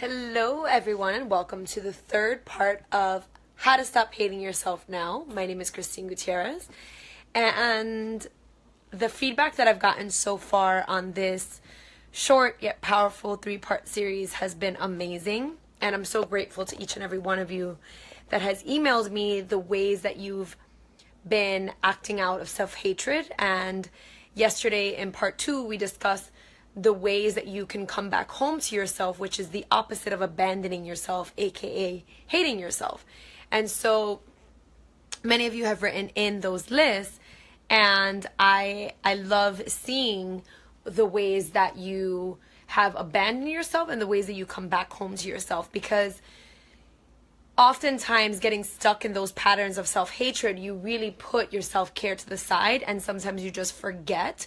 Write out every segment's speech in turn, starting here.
Hello, everyone, and welcome to the third part of How to Stop Hating Yourself Now. My name is Christine Gutierrez, and the feedback that I've gotten so far on this short yet powerful three-part series has been amazing, and I'm so grateful to each and every one of you that has emailed me the ways that you've been acting out of self-hatred. And yesterday in part 2, we discussed the ways that you can come back home to yourself, which is the opposite of abandoning yourself, aka hating yourself. And so many of you have written in those lists, and I love seeing the ways that you have abandoned yourself and the ways that you come back home to yourself, because oftentimes getting stuck in those patterns of self-hatred, you really put your self-care to the side, and sometimes you just forget.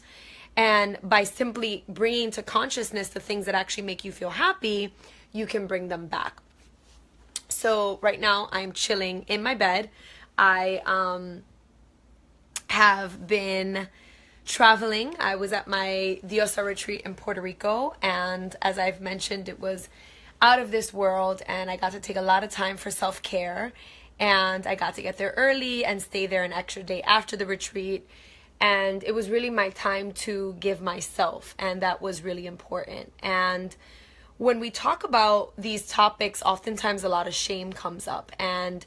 And by simply bringing to consciousness the things that actually make you feel happy, you can bring them back. So right now I'm chilling in my bed. I have been traveling. I was at my Diosa retreat in Puerto Rico, and as I've mentioned, it was out of this world, and I got to take a lot of time for self-care, and I got to get there early and stay there an extra day after the retreat. And it was really my time to give myself, and that was really important. And when we talk about these topics, oftentimes a lot of shame comes up, and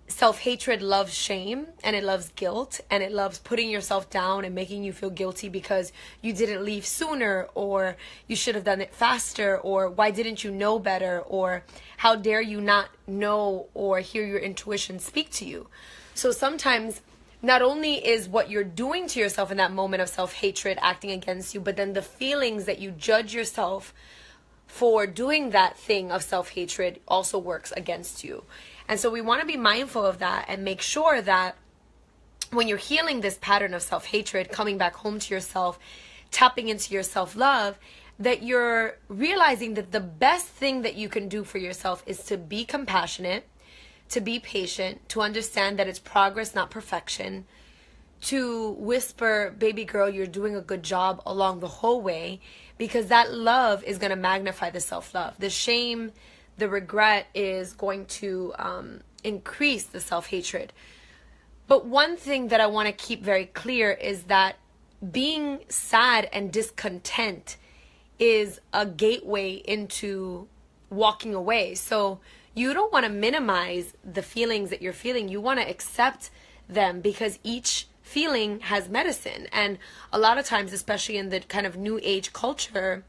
self-hatred loves shame, and it loves guilt, and it loves putting yourself down and making you feel guilty because you didn't leave sooner, or you should have done it faster, or why didn't you know better, or how dare you not know or hear your intuition speak to you. So sometimes not only is what you're doing to yourself in that moment of self-hatred acting against you, but then the feelings that you judge yourself for doing that thing of self-hatred also works against you. And so we want to be mindful of that and make sure that when you're healing this pattern of self-hatred, coming back home to yourself, tapping into your self-love, that you're realizing that the best thing that you can do for yourself is to be compassionate, to be patient, to understand that it's progress, not perfection, to whisper, baby girl, you're doing a good job along the whole way, because that love is going to magnify the self-love. The shame, the regret is going to increase the self-hatred. But one thing that I want to keep very clear is that being sad and discontent is a gateway into walking away. So you don't want to minimize the feelings that you're feeling. You want to accept them, because each feeling has medicine. And a lot of times, especially in the kind of new age culture,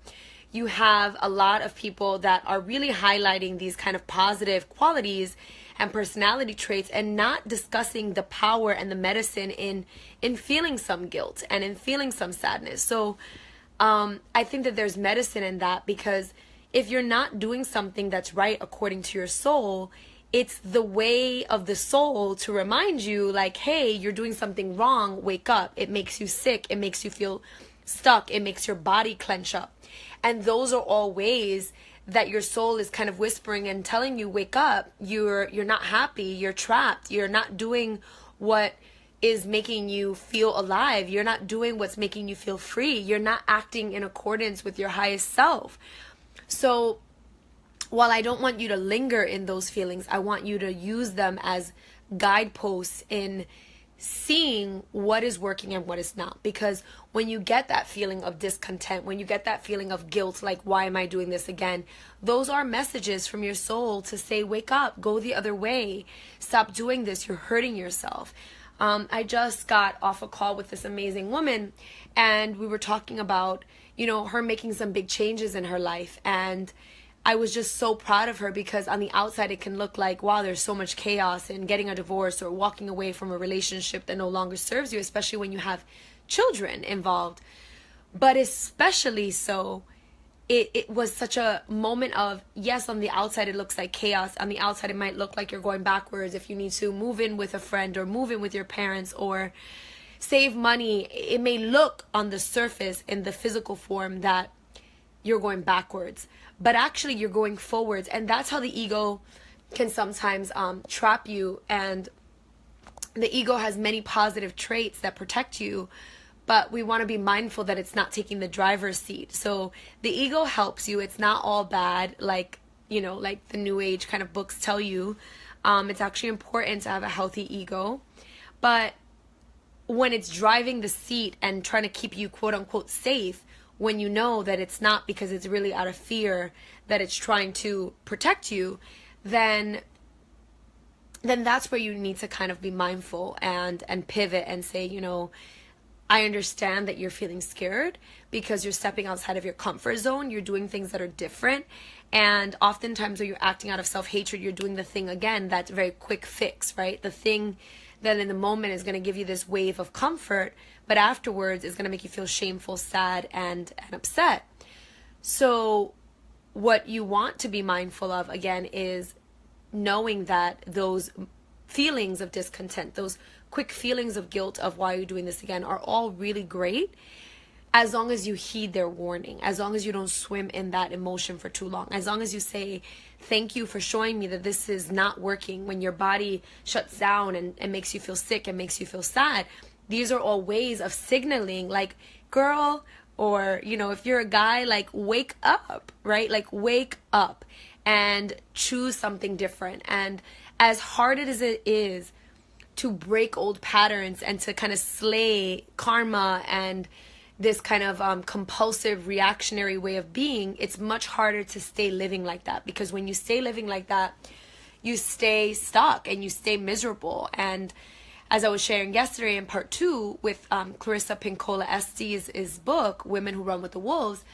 you have a lot of people that are really highlighting these kind of positive qualities and personality traits, and not discussing the power and the medicine in feeling some guilt and in feeling some sadness. So I think that there's medicine in that, because if you're not doing something that's right according to your soul, it's the way of the soul to remind you, like, hey, you're doing something wrong, wake up. It makes you sick, it makes you feel stuck, it makes your body clench up. And those are all ways that your soul is kind of whispering and telling you, wake up, you're not happy, you're trapped, you're not doing what is making you feel alive, you're not doing what's making you feel free, you're not acting in accordance with your highest self. So while I don't want you to linger in those feelings, I want you to use them as guideposts in seeing what is working and what is not. Because when you get that feeling of discontent, when you get that feeling of guilt, like, why am I doing this again? Those are messages from your soul to say, wake up, go the other way, stop doing this, you're hurting yourself. I just got off a call with this amazing woman, and we were talking about, her making some big changes in her life. And I was just so proud of her, because on the outside it can look like, wow, there's so much chaos in getting a divorce or walking away from a relationship that no longer serves you, especially when you have children involved. But especially so, it was such a moment of, yes, on the outside it looks like chaos. On the outside it might look like you're going backwards if you need to move in with a friend or move in with your parents or save money. It may look on the surface in the physical form that you're going backwards, but actually you're going forwards. And that's how the ego can sometimes trap you. And the ego has many positive traits that protect you, but we want to be mindful that it's not taking the driver's seat. So the ego helps you. It's not all bad, like, you know, like the new age kind of books tell you. It's actually important to have a healthy ego. But when it's driving the seat and trying to keep you quote unquote safe, when you know that it's not because it's really out of fear that it's trying to protect you, then that's where you need to kind of be mindful and pivot and say, you know, I understand that you're feeling scared because you're stepping outside of your comfort zone. You're doing things that are different. And oftentimes when you're acting out of self-hatred, you're doing the thing again that's very quick fix, right? The thing that in the moment is going to give you this wave of comfort, but afterwards is going to make you feel shameful, sad, and upset. So what you want to be mindful of, again, is knowing that those feelings of discontent, those quick feelings of guilt of why you're doing this again, are all really great as long as you heed their warning, as long as you don't swim in that emotion for too long, as long as you say, thank you for showing me that this is not working. When your body shuts down and makes you feel sick and makes you feel sad, these are all ways of signaling, like, girl, or, you know, if you're a guy, like, wake up, right? Like, wake up and choose something different. And as hard as it is to break old patterns and to kind of slay karma and this kind of compulsive reactionary way of being, it's much harder to stay living like that, because when you stay living like that, you stay stuck and you stay miserable. And as I was sharing yesterday in part 2 with Clarissa Pinkola Estes' book, Women Who Run with the Wolves,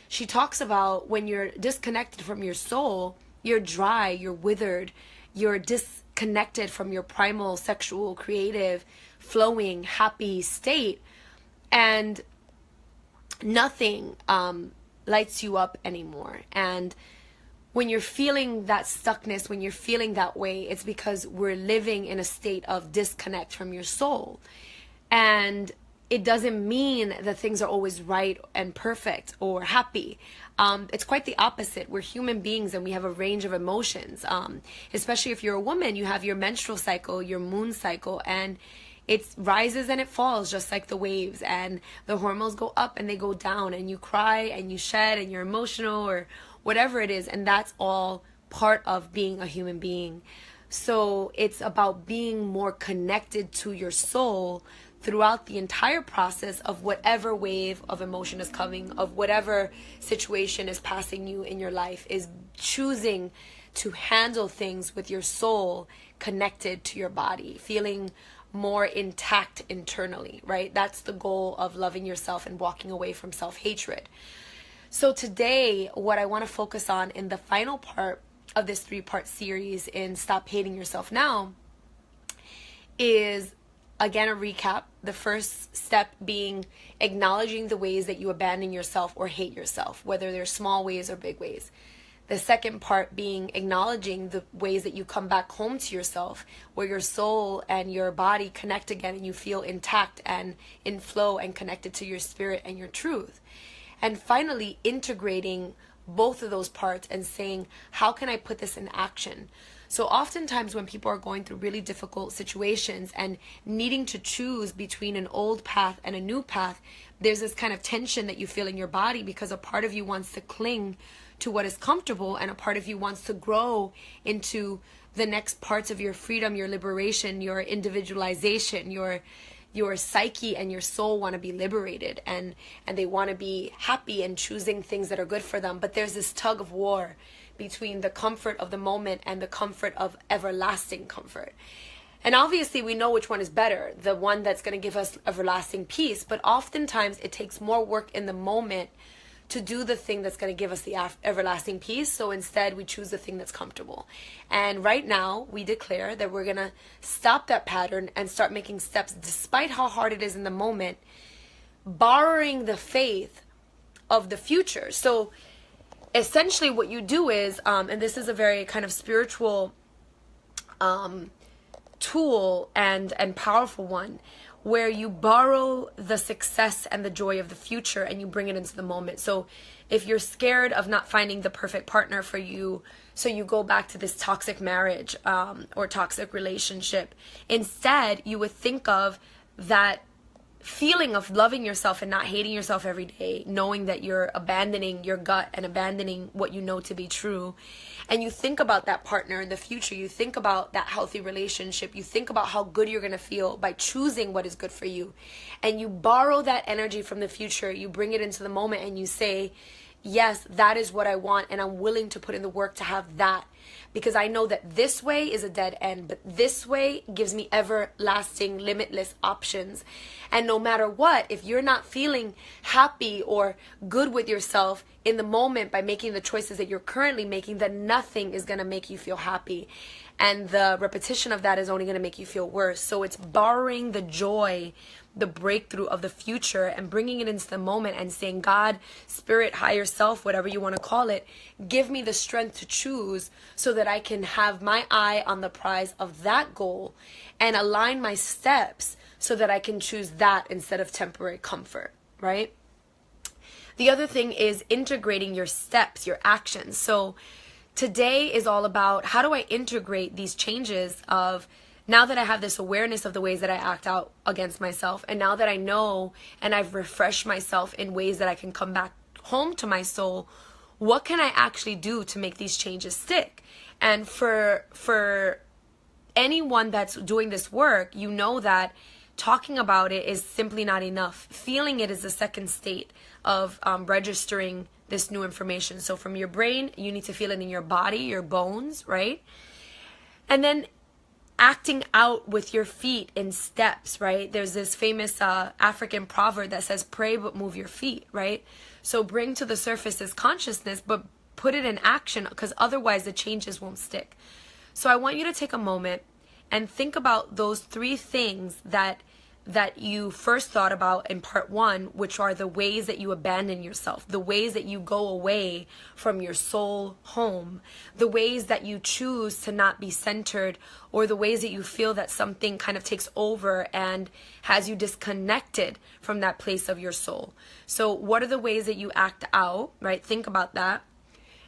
she talks about when you're disconnected from your soul, you're dry, you're withered, you're disconnected from your primal, sexual, creative, flowing, happy state, and nothing lights you up anymore. And when you're feeling that stuckness, when you're feeling that way, it's because we're living in a state of disconnect from your soul. And it doesn't mean that things are always right and perfect or happy. It's quite the opposite. We're human beings and we have a range of emotions. Especially if you're a woman, you have your menstrual cycle, your moon cycle, and it rises and it falls just like the waves, and the hormones go up and they go down, and you cry and you shed and you're emotional or whatever it is, and that's all part of being a human being. So it's about being more connected to your soul throughout the entire process of whatever wave of emotion is coming, of whatever situation is passing you in your life, is choosing to handle things with your soul connected to your body, feeling more intact internally, right? That's the goal of loving yourself and walking away from self-hatred. So today, what I want to focus on in the final part of this 3-part series in Stop Hating Yourself Now is, again, a recap. The first step being acknowledging the ways that you abandon yourself or hate yourself, whether they're small ways or big ways. The second part being acknowledging the ways that you come back home to yourself, where your soul and your body connect again and you feel intact and in flow and connected to your spirit and your truth. And finally, integrating both of those parts and saying, how can I put this in action? So oftentimes when people are going through really difficult situations and needing to choose between an old path and a new path, there's this kind of tension that you feel in your body, because a part of you wants to cling to what is comfortable and a part of you wants to grow into the next parts of your freedom, your liberation, your individualization, your psyche and your soul want to be liberated, and they want to be happy and choosing things that are good for them. But there's this tug of war between the comfort of the moment and the comfort of everlasting comfort. And obviously we know which one is better, the one that's going to give us everlasting peace, but oftentimes it takes more work in the moment to do the thing that's going to give us the everlasting peace. So instead we choose the thing that's comfortable. And right now we declare that we're going to stop that pattern and start making steps, despite how hard it is in the moment, borrowing the faith of the future. So essentially what you do is, and this is a very kind of spiritual tool and powerful one, where you borrow the success and the joy of the future and you bring it into the moment. So if you're scared of not finding the perfect partner for you, so you go back to this toxic marriage or toxic relationship, instead you would think of that feeling of loving yourself and not hating yourself every day, knowing that you're abandoning your gut and abandoning what you know to be true, and you think about that partner in the future, you think about that healthy relationship, you think about how good you're going to feel by choosing what is good for you, and you borrow that energy from the future, you bring it into the moment, and you say, yes, that is what I want, and I'm willing to put in the work to have that, because I know that this way is a dead end, but this way gives me everlasting, limitless options. And no matter what, if you're not feeling happy or good with yourself in the moment by making the choices that you're currently making, then nothing is going to make you feel happy. And the repetition of that is only going to make you feel worse. So it's borrowing the joy, the breakthrough of the future, and bringing it into the moment and saying, God, spirit, higher self, whatever you want to call it, give me the strength to choose so that I can have my eye on the prize of that goal and align my steps so that I can choose that instead of temporary comfort, right? The other thing is integrating your steps, your actions. So today is all about, how do I integrate these changes of, now that I have this awareness of the ways that I act out against myself, and now that I know and I've refreshed myself in ways that I can come back home to my soul, what can I actually do to make these changes stick? And for anyone that's doing this work, you know that talking about it is simply not enough. Feeling it is the second state of registering this new information. So from your brain, you need to feel it in your body, your bones, right? And then acting out with your feet in steps, right? There's this famous African proverb that says, pray but move your feet, right? So bring to the surface this consciousness, but put it in action, because otherwise the changes won't stick. So I want you to take a moment and think about those 3 things that you first thought about in part 1, which are the ways that you abandon yourself, the ways that you go away from your soul home, the ways that you choose to not be centered, or the ways that you feel that something kind of takes over and has you disconnected from that place of your soul. So what are the ways that you act out, right? Think about that.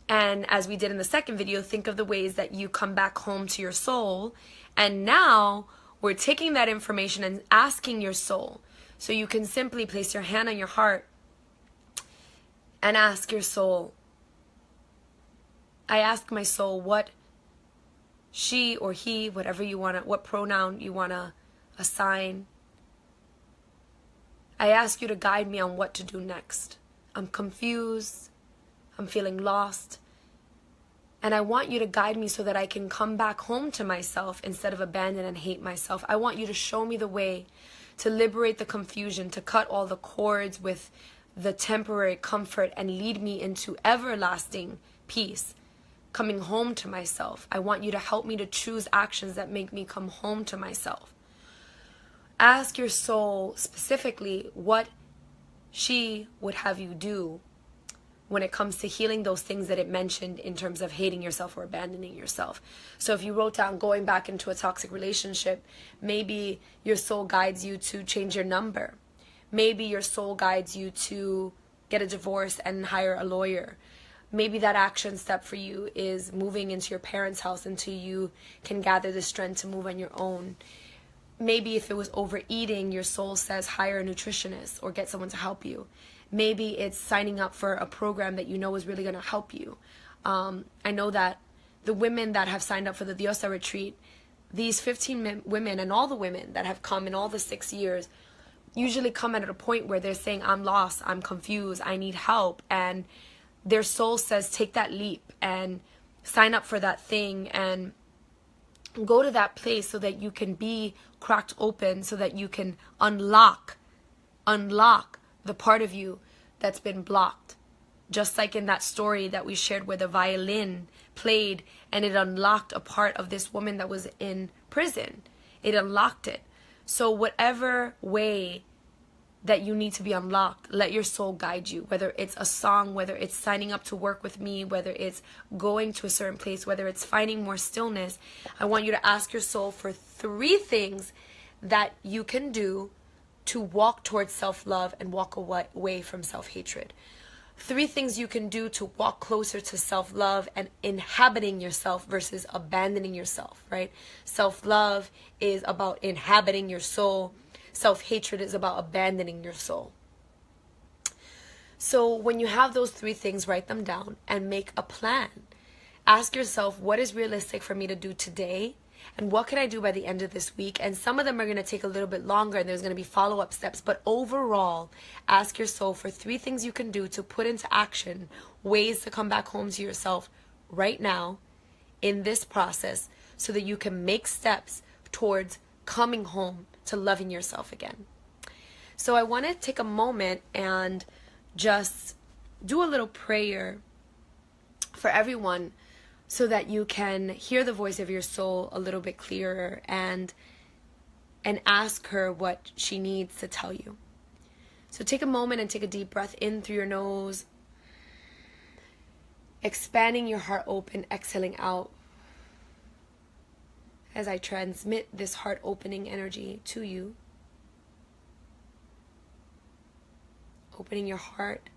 And as we did in the second video, think of the ways that you come back home to your soul. And now we're taking that information and asking your soul. So you can simply place your hand on your heart and ask your soul. I ask my soul what she or he, whatever you want to, what pronoun you want to assign. I ask you to guide me on what to do next. I'm confused. I'm feeling lost. And I want you to guide me so that I can come back home to myself instead of abandon and hate myself. I want you to show me the way to liberate the confusion, to cut all the cords with the temporary comfort and lead me into everlasting peace, coming home to myself. I want you to help me to choose actions that make me come home to myself. Ask your soul specifically what she would have you do when it comes to healing those things that it mentioned in terms of hating yourself or abandoning yourself. So if you wrote down going back into a toxic relationship, maybe your soul guides you to change your number. Maybe your soul guides you to get a divorce and hire a lawyer. Maybe that action step for you is moving into your parents' house until you can gather the strength to move on your own. Maybe if it was overeating, your soul says hire a nutritionist or get someone to help you. Maybe it's signing up for a program that you know is really going to help you. I know that the women that have signed up for the Diosa retreat, these 15 women and all the women that have come in all the 6 years, usually come at a point where they're saying, I'm lost, I'm confused, I need help. And their soul says, take that leap and sign up for that thing and go to that place so that you can be cracked open, so that you can unlock the part of you that's been blocked. Just like in that story that we shared where the violin played and it unlocked a part of this woman that was in prison. It unlocked it. So whatever way that you need to be unlocked, let your soul guide you. Whether it's a song, whether it's signing up to work with me, whether it's going to a certain place, whether it's finding more stillness, I want you to ask your soul for 3 things that you can do to walk towards self-love and walk away from self-hatred. 3 things you can do to walk closer to self-love and inhabiting yourself versus abandoning yourself, right? Self-love is about inhabiting your soul. Self-hatred is about abandoning your soul. So when you have those three things, write them down and make a plan. Ask yourself, what is realistic for me to do today? And what can I do by the end of this week? And some of them are going to take a little bit longer, and there's going to be follow-up steps. But overall, ask your soul for 3 things you can do to put into action, ways to come back home to yourself right now in this process, so that you can make steps towards coming home to loving yourself again. So I want to take a moment and just do a little prayer for everyone, so that you can hear the voice of your soul a little bit clearer and ask her what she needs to tell you. So take a moment and take a deep breath in through your nose, expanding your heart open, exhaling out as I transmit this heart opening energy to you. Opening your heart,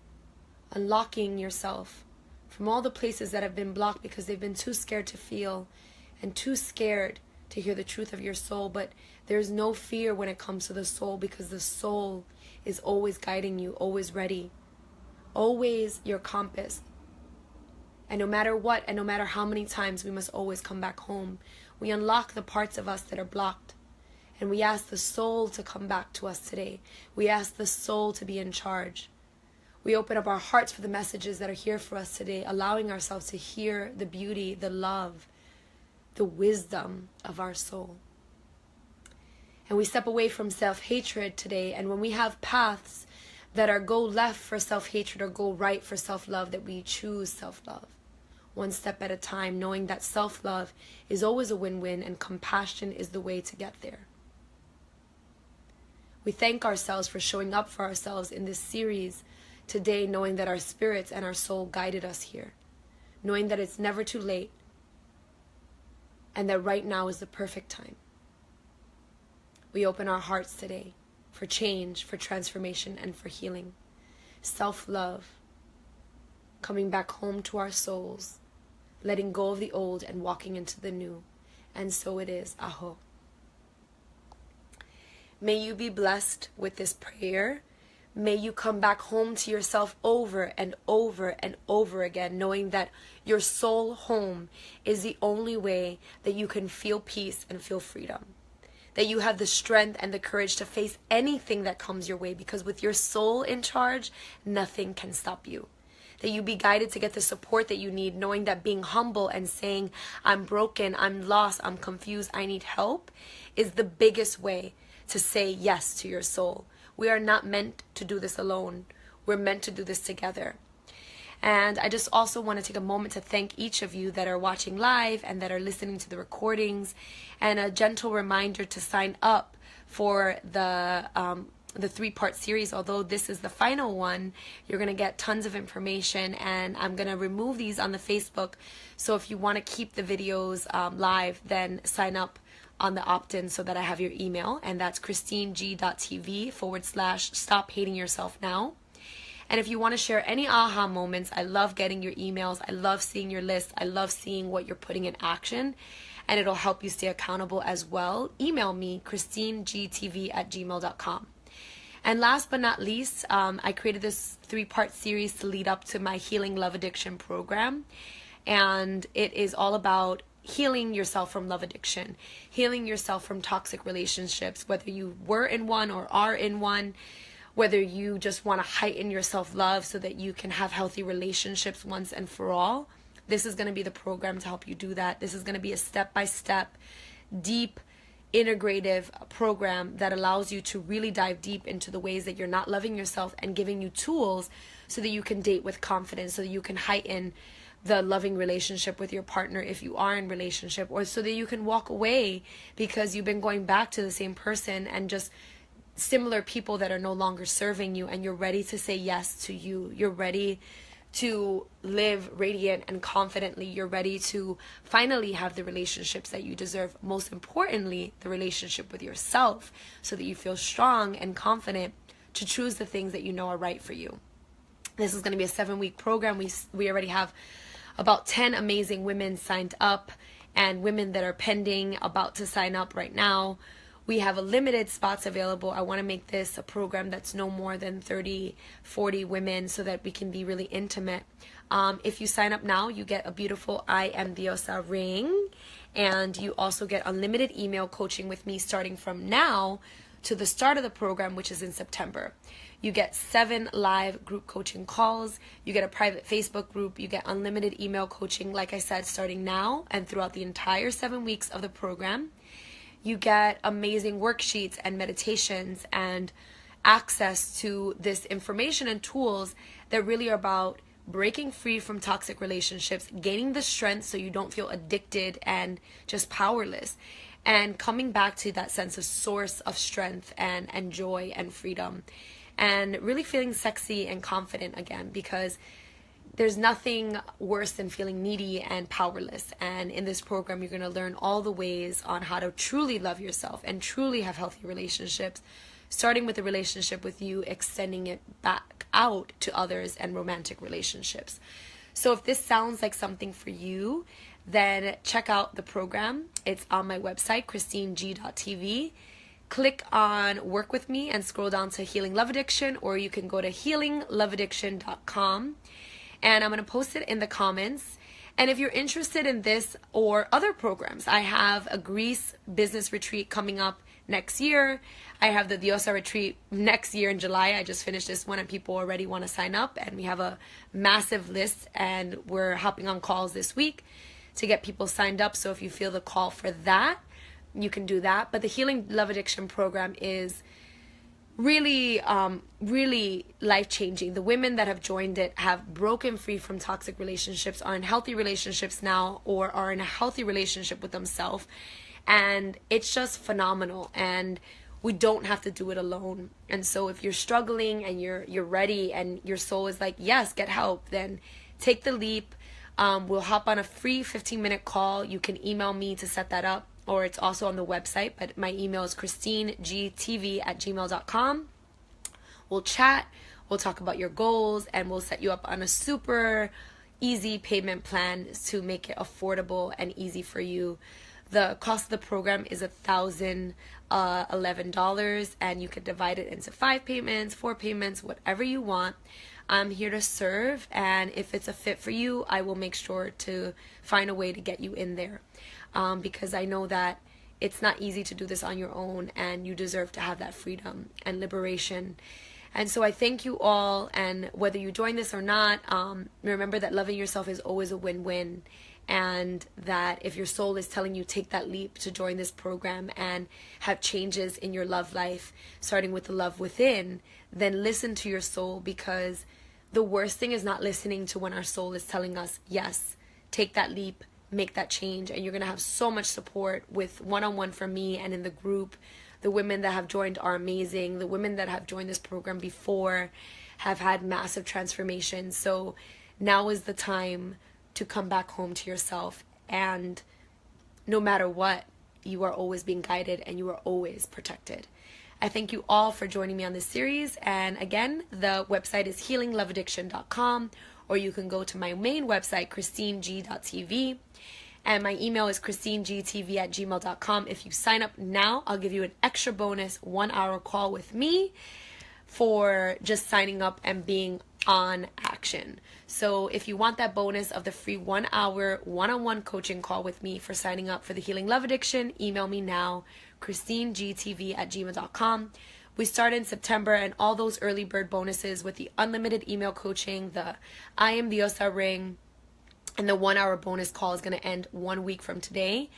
unlocking yourself from all the places that have been blocked because they've been too scared to feel and too scared to hear the truth of your soul. But there's no fear when it comes to the soul, because the soul is always guiding you, always ready, always your compass. And no matter what, and no matter how many times, we must always come back home. We unlock the parts of us that are blocked, and we ask the soul to come back to us today. We ask the soul to be in charge. We open up our hearts for the messages that are here for us today, allowing ourselves to hear the beauty, the love, the wisdom of our soul. And we step away from self-hatred today. And when we have paths that are go left for self-hatred or go right for self-love, that we choose self-love, one step at a time, knowing that self-love is always a win-win and compassion is the way to get there. We thank ourselves for showing up for ourselves in this series today, knowing that our spirits and our soul guided us here, knowing that it's never too late, and that right now is the perfect time. We open our hearts today for change, for transformation, and for healing. Self-love, coming back home to our souls, letting go of the old and walking into the new. And so it is. Aho. May you be blessed with this prayer. May you come back home to yourself over and over and over again, knowing that your soul home is the only way that you can feel peace and feel freedom. That you have the strength and the courage to face anything that comes your way, because with your soul in charge, nothing can stop you. That you be guided to get the support that you need, knowing that being humble and saying, I'm broken, I'm lost, I'm confused, I need help, is the biggest way to say yes to your soul. We are not meant to do this alone. We're meant to do this together. And I just also want to take a moment to thank each of you that are watching live and that are listening to the recordings, and a gentle reminder to sign up for the 3-part series. Although this is the final one, you're going to get tons of information, and I'm going to remove these on the Facebook. So if you want to keep the videos live, then sign up on the opt-in so that I have your email, and that's christineg.tv/stop hating yourself now. And if you want to share any aha moments, I love getting your emails. I love seeing your list. I love seeing what you're putting in action, and it'll help you stay accountable as well. Email me, christinegtv@gmail.com. And last but not least, I created this 3-part series to lead up to my Healing Love Addiction program, and it is all about healing yourself from love addiction, healing yourself from toxic relationships, whether you were in one or are in one, whether you just want to heighten your self-love so that you can have healthy relationships once and for all. This is going to be the program to help you do that. This is going to be a step-by-step, deep, integrative program that allows you to really dive deep into the ways that you're not loving yourself, and giving you tools so that you can date with confidence, so that you can heighten the loving relationship with your partner if you are in relationship, or so that you can walk away because you've been going back to the same person and just similar people that are no longer serving you, and you're ready to say yes to you. You're ready to live radiant and confidently. You're ready to finally have the relationships that you deserve. Most importantly, the relationship with yourself, so that you feel strong and confident to choose the things that you know are right for you. This is going to be a 7-week program. We already have about 10 amazing women signed up, and women that are pending, about to sign up right now. We have a limited spots available. I want to make this a program that's no more than 30, 40 women so that we can be really intimate. If you sign up now, you get a beautiful I Am Diosa ring, and you also get unlimited email coaching with me starting from now to the start of the program, which is in September. You get 7 live group coaching calls. You get a private Facebook group. You get unlimited email coaching, like I said, starting now and throughout the entire 7 weeks of the program. You get amazing worksheets and meditations and access to this information and tools that really are about breaking free from toxic relationships, gaining the strength so you don't feel addicted and just powerless, and coming back to that sense of source of strength and joy and freedom, and really feeling sexy and confident again, because there's nothing worse than feeling needy and powerless. And in this program, you're going to learn all the ways on how to truly love yourself and truly have healthy relationships, starting with the relationship with you, extending it back out to others and romantic relationships. So if this sounds like something for you, then check out the program. It's on my website, christineg.tv. Click on Work With Me and scroll down to Healing Love Addiction, or you can go to healingloveaddiction.com. And I'm going to post it in the comments. And if you're interested in this or other programs, I have a Greece business retreat coming up next year. I have the Diosa retreat next year in July. I just finished this one and people already want to sign up. And we have a massive list and we're hopping on calls this week to get people signed up. So if you feel the call for that, you can do that. But the Healing Love Addiction program is really life-changing. The women that have joined it have broken free from toxic relationships, are in healthy relationships now, or are in a healthy relationship with themselves, and it's just phenomenal. And we don't have to do it alone. And so if you're struggling and you're ready and your soul is like, yes, get help, then take the leap. We'll hop on a free 15-minute call. You can email me to set that up, or it's also on the website, but my email is christinegtv@gmail.com. We'll chat, we'll talk about your goals, and we'll set you up on a super easy payment plan to make it affordable and easy for you. The cost of the program is $1,011, and you can divide it into 5 payments, 4 payments, whatever you want. I'm here to serve, and if it's a fit for you, I will make sure to find a way to get you in there. Because I know that it's not easy to do this on your own, and you deserve to have that freedom and liberation. And so I thank you all, and whether you join this or not, remember that loving yourself is always a win-win, and that if your soul is telling you take that leap to join this program and have changes in your love life, starting with the love within, then listen to your soul, because the worst thing is not listening to when our soul is telling us, yes, take that leap, make that change. And you're going to have so much support with one-on-one from me and in the group. The women that have joined are amazing. The women that have joined this program before have had massive transformations. So now is the time to come back home to yourself. And no matter what, you are always being guided and you are always protected. I thank you all for joining me on this series. And again, the website is healingloveaddiction.com, or you can go to my main website, christineg.tv. And my email is christinegtv@gmail.com. If you sign up now, I'll give you an extra bonus 1-hour call with me for just signing up and being on action. So if you want that bonus of the free 1-hour one-on-one coaching call with me for signing up for the Healing Love Addiction, email me now, christinegtv@gmail.com. We start in September, and all those early bird bonuses with the unlimited email coaching, the I Am Diosa ring, and the 1-hour bonus call is going to end 1 week from today.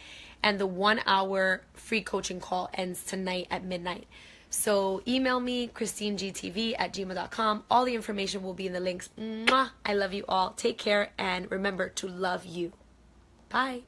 And the 1-hour free coaching call ends tonight at midnight. So email me, christinegtv@gmail.com. All the information will be in the links. Mwah! I love you all. Take care, and remember to love you. Bye.